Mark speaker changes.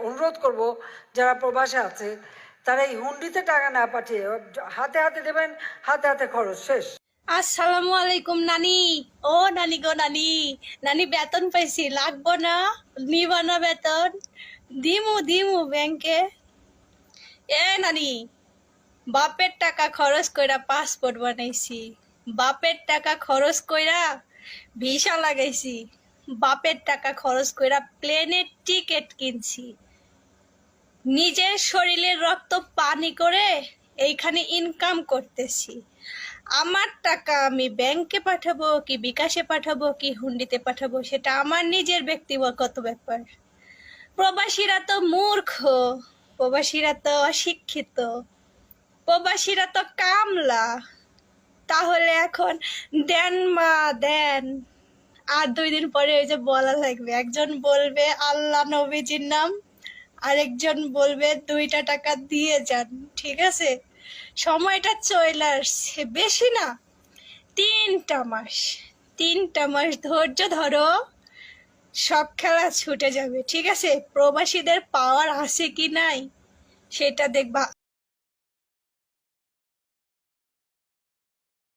Speaker 1: অনুরোধ করব, যারা প্রবাসে আছে তারা এই হুন্ডিতে টাকা না পাঠিয়ে হাতে হাতে দেবেন, হাতে হাতে খরচ শেষ।
Speaker 2: আসসালামু আলাইকুম নানি। ও নানি গো নানি, নানি বেতন পাইছি, লাগবো না? নিবা না বেতন? দিমু দিমু ব্যাংকে। এ নানি, বাপের টাকা খরচ কইরা পাসপোর্ট বানাইছি, বাপের টাকা খরচ কইরা ভিসা লাগাইছি, বাপের টাকা খরচ কইরা প্লেনের টিকিট কিনছি, নিজের শরীরের রক্ত পানি করে এইখানে ইনকাম করতেছি। আমার টাকা আমি ব্যাংকে পাঠাবো কি বিকাশে পাঠাবো কি হুন্ডিতে পাঠাবো সেটা আমার নিজের ব্যক্তিগত ব্যাপার। প্রবাসীরা তো মূর্খ, প্রবাসীরা তো অশিক্ষিত, প্রবাসীরা তো কামলা। তাহলে এখন দেন মা দেন, আর 2 দিন পরে ওই যে বলা লাগবে, একজন বলবে আল্লাহ নবীজির নাম, আরেকজন বলবে 2টা টাকা দিয়ে যান। ঠিক আছে, সময়টা চলে আসছে, বেশি না, 3টা মাস, 3টা মাস ধৈর্য ধরো, সব খেলা ছুটে যাবে। ঠিক আছে, প্রবাসীদের পাওয়ার আছে কি নাই সেটা দেখবা।